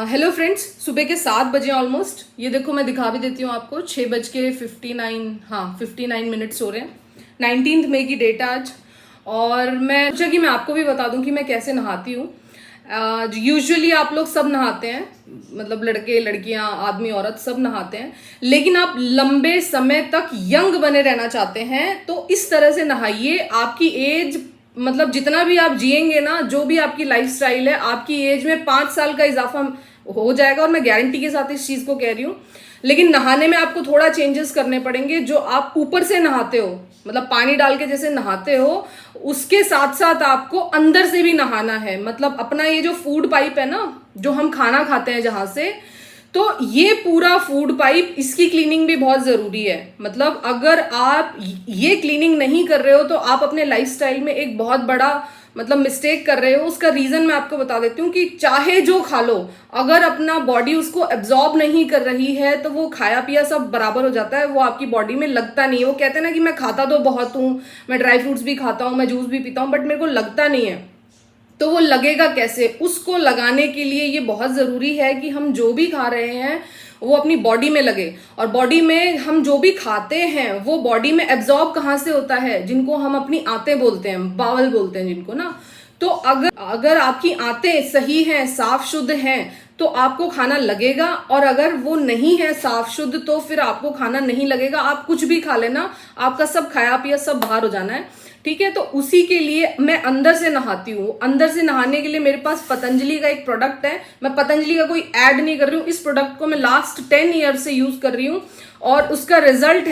Hello friends, सुबह के 7 बजे ऑलमोस्ट। ये देखो, मैं दिखा भी देती हूँ आपको। 6:59, हाँ 59 मिनट्स हो रहे हैं। 19 मई की डेट है आज। और मैं सोचा कि मैं आपको भी बता दूं कि मैं कैसे नहाती हूँ। यूजुअली आप लोग सब नहाते हैं, मतलब लड़के लड़कियां आदमी औरत सब नहाते हैं। लेकिन आप लंबे समय तक यंग बने रहना चाहते हैं तो इस तरह से नहाइए। आपकी एज, मतलब जितना भी आप जिएंगे ना, जो भी आपकी लाइफस्टाइल है, आपकी एज में 5 साल का इजाफा हो जाएगा। और मैं गारंटी के साथ इस चीज को कह रही हूँ। लेकिन नहाने में आपको थोड़ा चेंजेस करने पड़ेंगे। जो आप ऊपर से नहाते हो, मतलब पानी डाल के जैसे नहाते हो, उसके साथ साथ आपको अंदर से भी नहाना है। मतलब अपना ये जो फूड पाइप है ना, जो हम खाना खाते हैं जहां से, तो ये पूरा फूड पाइप, इसकी क्लीनिंग भी बहुत जरूरी है। मतलब अगर आप ये क्लीनिंग नहीं कर रहे हो तो आप अपने लाइफस्टाइल में एक बहुत बड़ा मतलब मिस्टेक कर रहे हो। उसका रीजन मैं आपको बता देती हूँ कि चाहे जो खा लो, अगर अपना बॉडी उसको एब्जॉर्ब नहीं कर रही है तो वो खाया पिया सब बराबर हो जाता है, वो आपकी बॉडी में लगता नहीं है। वो कहते हैं ना कि मैं खाता तो बहुत हूँ, मैं ड्राई फ्रूट्स भी खाता हूँ, मैं जूस भी पीता हूँ, बट मेरे को लगता नहीं है। तो वो लगेगा कैसे? उसको लगाने के लिए ये बहुत जरूरी है कि हम जो भी खा रहे हैं वो अपनी बॉडी में लगे। और बॉडी में हम जो भी खाते हैं वो बॉडी में एब्जॉर्ब कहाँ से होता है? जिनको हम अपनी आंतें बोलते हैं, बावल बोलते हैं जिनको ना। तो अगर अगर आपकी आंतें सही हैं, साफ शुद्ध हैं, तो आपको खाना लगेगा। और अगर वो नहीं है साफ शुद्ध तो फिर आपको खाना नहीं लगेगा। आप कुछ भी खा लेना, आपका सब खाया पिया सब बाहर हो जाना है। ठीक है, तो उसी के लिए मैं अंदर से नहाती हूँ। अंदर से नहाने के लिए मेरे पास पतंजलि का एक प्रोडक्ट है। मैं पतंजलि का कोई ऐड नहीं कर रही हूँ, इस प्रोडक्ट को मैं लास्ट 10 ईयर से यूज कर रही हूँ। और उसका रिजल्ट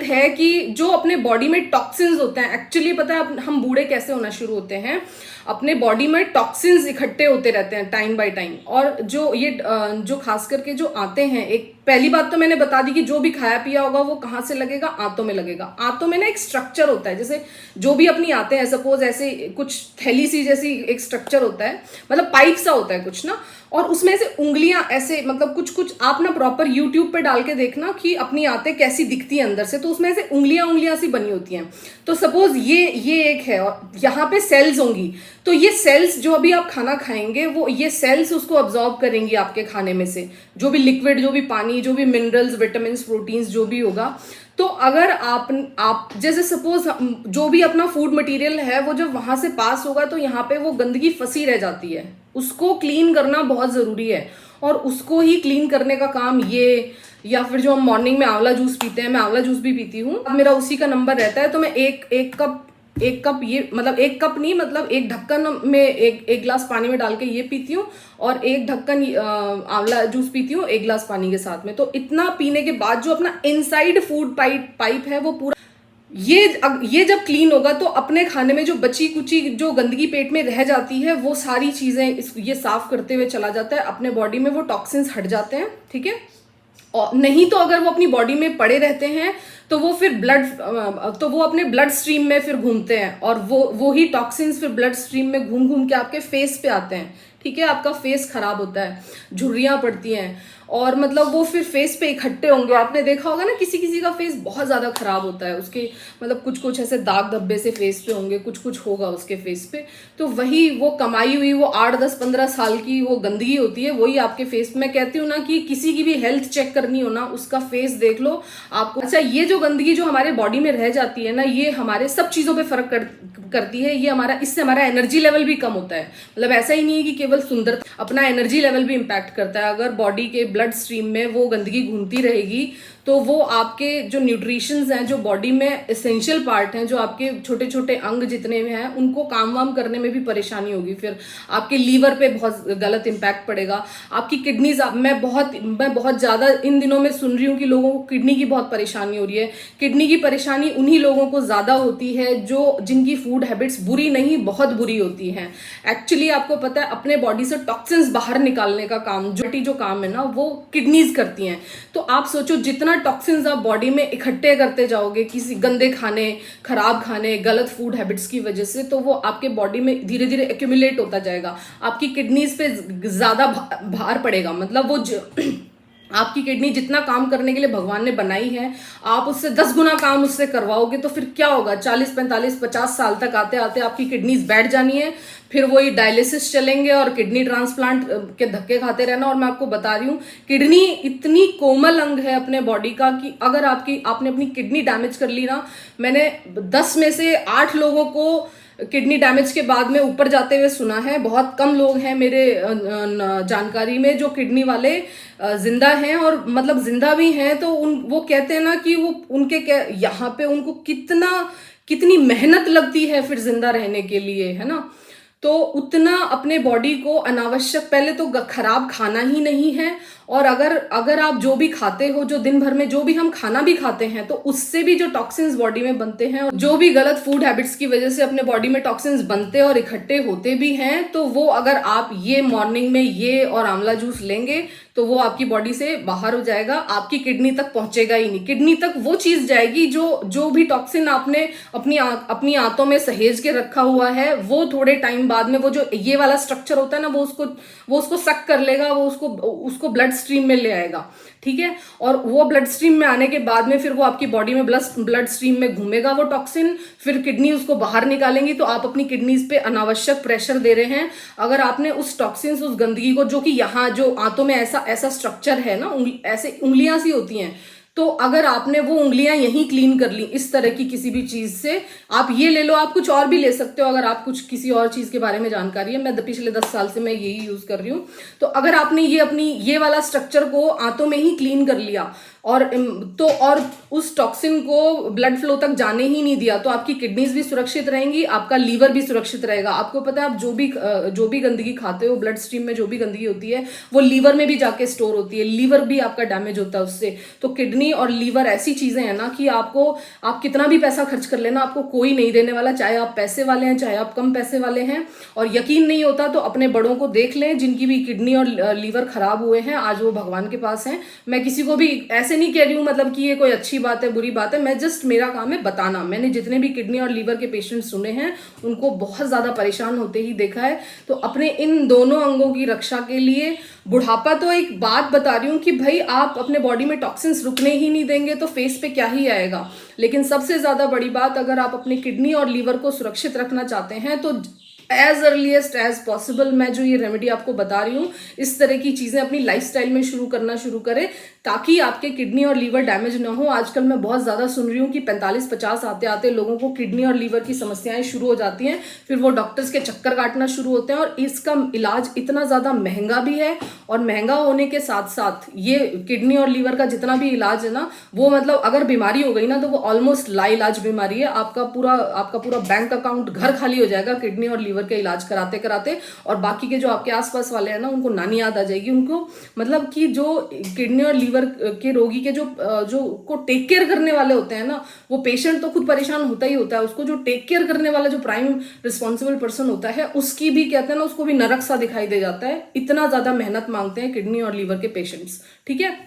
है कि जो अपने बॉडी में टॉक्सिन्स होते हैं, एक्चुअली पता है हम बूढ़े कैसे होना शुरू होते हैं? अपने बॉडी में टॉक्सिन्स इकट्ठे होते रहते हैं टाइम बाय टाइम। और जो खास करके जो आते हैं, एक पहली बात तो मैंने बता दी कि जो भी खाया पिया होगा वो कहाँ से लगेगा? आंतों में लगेगा। आंतों में ना एक स्ट्रक्चर होता है, जैसे जो भी अपनी आते हैं, सपोज ऐसे कुछ थैली सी जैसी एक स्ट्रक्चर होता है, मतलब पाइप सा होता है कुछ ना। और उसमें से उंगलियां ऐसे, मतलब कुछ कुछ आप ना प्रॉपर यूट्यूब पे डाल के देखना कि अपनी आंतें कैसी दिखती है अंदर से। तो उसमें से उंगलियां उंगलियां सी बनी होती हैं। तो सपोज ये एक है और यहाँ पे सेल्स होंगी। तो ये सेल्स, जो अभी आप खाना खाएंगे, वो ये सेल्स उसको अब्जॉर्ब करेंगी आपके खाने में से, जो भी लिक्विड, जो भी पानी, जो भी मिनरल्स, विटामिन, प्रोटीन्स, जो भी होगा। तो अगर आप जैसे सपोज जो भी अपना फूड मटेरियल है वो जब वहां से पास होगा तो यहाँ पे वो गंदगी फंसी रह जाती है। उसको क्लीन करना बहुत जरूरी है। और उसको ही क्लीन करने का काम ये, या फिर जो हम मॉर्निंग में आंवला जूस पीते हैं, मैं आंवला जूस भी पीती हूँ, मेरा उसी का नंबर रहता है। तो मैं एक कप ये, मतलब एक कप नहीं, मतलब एक ढक्कन में एक गिलास पानी में डाल के ये पीती हूँ। और एक ढक्कन आंवला जूस पीती हूँ 1 गिलास पानी के साथ में। तो इतना पीने के बाद जो अपना इनसाइड फूड पाइप है वो पूरा, ये जब क्लीन होगा तो अपने खाने में जो बची कुची जो गंदगी पेट में रह जाती है वो सारी चीजें ये साफ करते हुए चला जाता है। अपने बॉडी में वो टॉक्सिन्स हट जाते हैं। ठीक है, और नहीं तो अगर वो अपनी बॉडी में पड़े रहते हैं तो वो फिर तो वो अपने ब्लड स्ट्रीम में फिर घूमते हैं। और वो ही टॉक्सिन्स फिर ब्लड स्ट्रीम में घूम घूम के आपके फेस पे आते हैं। ठीक है, आपका फेस खराब होता है, झुर्रियां पड़ती हैं, और मतलब वो फिर फेस पे इकट्ठे होंगे। आपने देखा होगा ना, किसी किसी का फेस बहुत ज्यादा खराब होता है, उसके मतलब कुछ कुछ ऐसे दाग धब्बे से फेस पे होंगे, कुछ कुछ होगा उसके फेस पे। तो वही वो कमाई हुई वो 8, 10, 15 साल की वो गंदगी होती है, वही आपके फेस। मैं कहती हूँ ना कि किसी की भी हेल्थ चेक करनी हो ना, उसका फेस देख लो आपको। अच्छा, ये जो गंदगी जो हमारे बॉडी में रह जाती है ना, ये हमारे सब चीजों पे फर्क करती है। ये इससे हमारा एनर्जी लेवल भी कम होता है। मतलब ऐसा ही नहीं है कि केवल सुंदर, अपना एनर्जी लेवल भी इंपैक्ट करता है। अगर बॉडी के ब्लड स्ट्रीम में वो गंदगी घूमती रहेगी तो वो आपके जो न्यूट्रिशंस हैं, जो बॉडी में एसेंशियल पार्ट हैं, जो आपके छोटे छोटे अंग जितने में हैं, उनको काम वाम करने में भी परेशानी होगी। फिर आपके लीवर पे बहुत गलत इंपैक्ट पड़ेगा। आपकी किडनीज, मैं बहुत ज्यादा इन दिनों में सुन रही हूँ कि लोगों को किडनी की बहुत परेशानी हो रही है। किडनी की परेशानी उन्हीं लोगों को ज्यादा होती है जिनकी फूड हैबिट्स बुरी नहीं, बहुत बुरी होती हैं। एक्चुअली आपको पता है, अपने बॉडी से टॉक्सिन्स बाहर निकालने का काम जो काम है ना, वो किडनीज करती हैं। तो आप सोचो, जितना टॉक्सिन्स आप बॉडी में इकट्ठे करते जाओगे किसी गंदे खाने, खराब खाने, गलत फूड हैबिट्स की वजह से, तो वो आपके बॉडी में धीरे धीरे एक्यूमुलेट होता जाएगा। आपकी किडनीज पे ज्यादा भार पड़ेगा। मतलब वो आपकी किडनी जितना काम करने के लिए भगवान ने बनाई है, आप उससे 10 गुना काम उससे करवाओगे तो फिर क्या होगा? 40, 45, 50 साल तक आते आते आपकी किडनीज बैठ जानी है, फिर वही डायलिसिस चलेंगे और किडनी ट्रांसप्लांट के धक्के खाते रहना। और मैं आपको बता रही हूँ, किडनी इतनी कोमल अंग है अपने बॉडी का कि अगर आपने अपनी किडनी डैमेज कर ली ना, मैंने 10 में से 8 लोगों को किडनी डैमेज के बाद में ऊपर जाते हुए सुना है। बहुत कम लोग हैं मेरे जानकारी में जो किडनी वाले जिंदा हैं, और मतलब जिंदा भी हैं तो वो कहते हैं ना कि वो उनके यहाँ पे उनको कितनी मेहनत लगती है फिर जिंदा रहने के लिए, है ना। तो उतना अपने बॉडी को अनावश्यक, पहले तो खराब खाना ही नहीं है, और अगर आप जो भी खाते हो, जो दिन भर में जो भी हम खाना भी खाते हैं, तो उससे भी जो टॉक्सिन्स बॉडी में बनते हैं, और जो भी गलत फूड हैबिट्स की वजह से अपने बॉडी में टॉक्सिन्स बनते और इकट्ठे होते भी हैं, तो वो अगर आप ये मॉर्निंग में ये और आंवला जूस लेंगे तो वो आपकी बॉडी से बाहर हो जाएगा, आपकी किडनी तक पहुंचेगा ही नहीं। किडनी तक वो चीज जाएगी जो भी टॉक्सिन आपने अपनी आंतों में सहेज के रखा हुआ है, वो थोड़े टाइम बाद में वो जो ये वाला स्ट्रक्चर होता है ना, वो उसको सक कर लेगा, वो उसको ब्लड स्ट्रीम में ले आएगा, ठीक है। और वो ब्लड स्ट्रीम में आने के बाद में फिर वो आपकी बॉडी में ब्लड स्ट्रीम में घूमेगा वो टॉक्सिन, फिर किडनी उसको बाहर निकालेंगी, तो आप अपनी किडनीज पे अनावश्यक प्रेशर दे रहे हैं। अगर आपने उस टॉक्सिन, उस गंदगी को, जो कि यहाँ जो आंतों में ऐसा स्ट्रक्चर है ना, ऐसे उंगलियां सी होती हैं, तो अगर आपने वो उंगलियां यहीं क्लीन कर ली इस तरह की किसी भी चीज से, आप ये ले लो, आप कुछ और भी ले सकते हो अगर आप कुछ किसी और चीज के बारे में जानकारी है। मैं पिछले 10 साल से मैं यही यूज कर रही हूँ। तो अगर आपने ये वाला स्ट्रक्चर को आंतों में ही क्लीन कर लिया और उस टॉक्सिन को ब्लड फ्लो तक जाने ही नहीं दिया, तो आपकी किडनीज भी सुरक्षित रहेंगी, आपका लीवर भी सुरक्षित रहेगा। आपको पता है, आप जो भी गंदगी खाते हो, ब्लड स्ट्रीम में जो भी गंदगी होती है वो लीवर में भी जाके स्टोर होती है, लीवर भी आपका डैमेज होता है उससे। तो किडनी और लीवर ऐसी चीजें हैं ना कि आप कितना भी पैसा खर्च कर लेना, आपको कोई नहीं देने वाला, चाहे आप पैसे वाले हैं चाहे आप कम पैसे वाले हैं। और यकीन नहीं होता तो अपने बड़ों को देख लें जिनकी भी किडनी और लीवर खराब हुए हैं, आज वो भगवान के पास हैं। मैं किसी को भी ऐसे नहीं कह रही हूं मतलब कि ये कोई अच्छी बात है बुरी बात है, मैं जस्ट, मेरा काम है बताना। मैंने जितने भी किडनी और लीवर के पेशेंट सुने हैं उनको बहुत ज्यादा परेशान होते ही देखा है। तो अपने इन दोनों अंगों की रक्षा के लिए, बुढ़ापा तो एक बात बता रही हूँ कि भाई आप अपने बॉडी में टॉक्सिन्स रुकने ही नहीं देंगे तो फेस पे क्या ही आएगा। लेकिन सबसे ज्यादा बड़ी बात, अगर आप अपनी किडनी और लीवर को सुरक्षित रखना चाहते हैं तो एज अर्लीस्ट एज पॉसिबल मैं जो ये रेमेडी आपको बता रही हूँ, इस तरह की चीजें अपनी लाइफस्टाइल में शुरू करें ताकि आपके किडनी और लीवर डैमेज ना हो। आजकल मैं बहुत ज्यादा सुन रही हूँ कि 45-50 आते आते लोगों को किडनी और लीवर की समस्याएं शुरू हो जाती हैं, फिर वो डॉक्टर्स के चक्कर काटना शुरू होते हैं। और इसका इलाज इतना ज्यादा महंगा भी है, और महंगा होने के साथ साथ ये किडनी और लीवर का जितना भी इलाज है ना, वो मतलब अगर बीमारी हो गई ना तो वो ऑलमोस्ट लाइलाज बीमारी है। आपका पूरा बैंक अकाउंट घर खाली हो जाएगा किडनी और लीवर के इलाज कराते कराते, और बाकी के जो आपके आसपास वाले हैं ना उनको नानी याद आ जाएगी। उनको मतलब कि जो किडनी और लीवर के रोगी के जो को टेक केयर करने वाले होते हैं ना, वो पेशेंट तो खुद परेशान होता ही होता है, उसको जो टेक केयर करने वाला जो प्राइम रिस्पॉन्सिबल पर्सन होता है उसकी भी कहते हैं ना, उसको भी नरक सा दिखाई दे जाता है। इतना ज्यादा मेहनत मांगते हैं किडनी और लीवर के पेशेंट्स, ठीक है।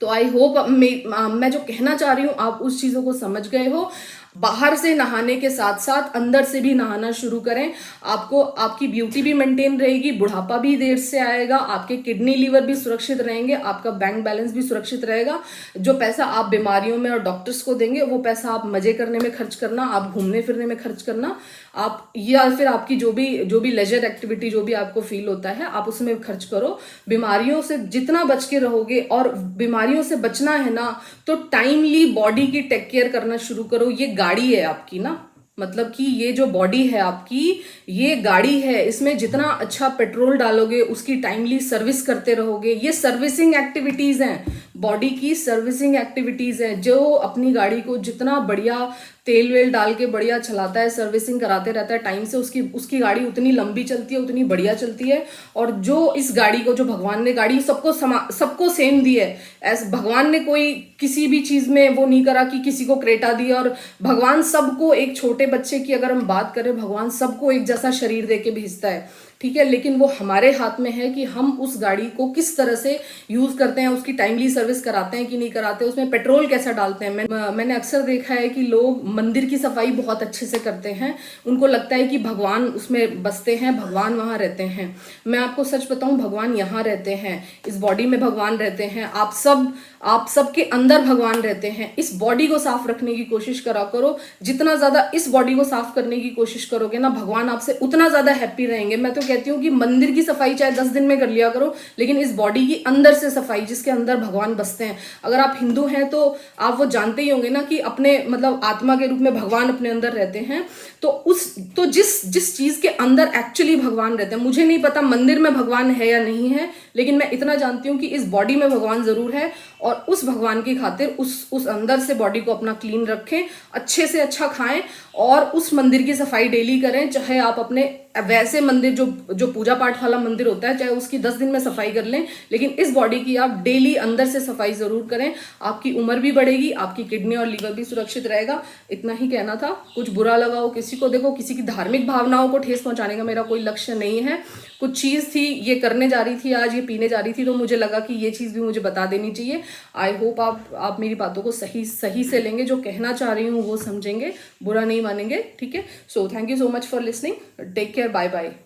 तो आई होप मैं जो कहना चाह रही हूँ आप उस चीजों को समझ गए हो। बाहर से नहाने के साथ साथ अंदर से भी नहाना शुरू करें, आपकी ब्यूटी भी मेंटेन रहेगी, बुढ़ापा भी देर से आएगा, आपके किडनी लीवर भी सुरक्षित रहेंगे, आपका बैंक बैलेंस भी सुरक्षित रहेगा। जो पैसा आप बीमारियों में और डॉक्टर्स को देंगे वो पैसा आप मजे करने में खर्च करना, आप घूमने फिरने में खर्च करना, आप या फिर आपकी जो भी लेजर एक्टिविटी जो भी आपको फील होता है आप उसमें खर्च करो। बीमारियों से जितना बच के रहोगे, और बीमारियों से बचना है ना तो टाइमली बॉडी की टेक केयर करना शुरू करो। ये गाड़ी है आपकी ना, मतलब कि ये जो बॉडी है आपकी, ये गाड़ी है, इसमें जितना अच्छा पेट्रोल डालोगे उसकी टाइमली सर्विस करते रहोगे। ये सर्विसिंग एक्टिविटीज हैं, बॉडी की सर्विसिंग एक्टिविटीज हैं। जो अपनी गाड़ी को जितना बढ़िया तेल वेल डाल के बढ़िया चलाता है, सर्विसिंग कराते रहता है टाइम से, उसकी गाड़ी उतनी लंबी चलती है, उतनी बढ़िया चलती है। और जो इस गाड़ी को, जो भगवान ने गाड़ी सबको सेम दी है, ऐसे भगवान ने कोई किसी भी चीज में वो नहीं करा कि किसी को क्रेटा दिया। और भगवान सबको, एक छोटे बच्चे की अगर हम बात करें, भगवान सबको एक जैसा शरीर दे के भेजता है। ठीक है, लेकिन वो हमारे हाथ में है कि हम उस गाड़ी को किस तरह से यूज करते हैं, उसकी टाइमली सर्विस कराते हैं कि नहीं कराते, उसमें पेट्रोल कैसा डालते हैं। मैंने अक्सर देखा है कि लोग मंदिर की सफाई बहुत अच्छे से करते हैं, उनको लगता है कि भगवान उसमें बसते हैं, भगवान वहां रहते हैं। मैं आपको सच बताऊं, भगवान यहाँ रहते हैं, इस बॉडी में भगवान रहते हैं, आप सब के अंदर भगवान रहते हैं। इस बॉडी को साफ रखने की कोशिश करा करो, जितना ज्यादा इस बॉडी को साफ करने की कोशिश करोगे ना, भगवान आपसे उतना ज्यादा हैप्पी रहेंगे। मैं तो कहती हूँ कि मंदिर की सफाई चाहे 10 दिन में कर लिया करो, लेकिन इस बॉडी की अंदर से सफाई, जिसके अंदर भगवान बसते हैं। अगर आप हिंदू हैं तो आप वो जानते ही होंगे ना कि अपने मतलब आत्मा के रूप में भगवान अपने अंदर रहते हैं। तो जिस चीज के अंदर एक्चुअली भगवान रहते हैं, मुझे नहीं पता मंदिर में भगवान है या नहीं है, लेकिन मैं इतना जानती हूँ कि इस बॉडी में भगवान जरूर है। और उस भगवान की खातिर उस अंदर से बॉडी को अपना क्लीन रखें, अच्छे से अच्छा खाएं और उस मंदिर की सफाई डेली करें। चाहे आप अपने वैसे मंदिर जो पूजा पाठ वाला मंदिर होता है, चाहे उसकी 10 दिन में सफाई कर लें, लेकिन इस बॉडी की आप डेली अंदर से सफाई जरूर करें। आपकी उम्र भी बढ़ेगी, आपकी किडनी और लीवर भी सुरक्षित रहेगा। इतना ही कहना था। कुछ बुरा लगा हो किसी को, देखो किसी की धार्मिक भावनाओं को ठेस पहुंचाने का मेरा कोई लक्ष्य नहीं है। कुछ चीज थी, ये करने जा रही थी आज, ये पीने जा रही थी, तो मुझे लगा कि ये चीज भी मुझे बता देनी चाहिए। आई होप आप मेरी बातों को सही से लेंगे, जो कहना चाह रही हूँ वो समझेंगे, बुरा नहीं मानेंगे। ठीक है, so thank you so much for listening, take care, bye bye.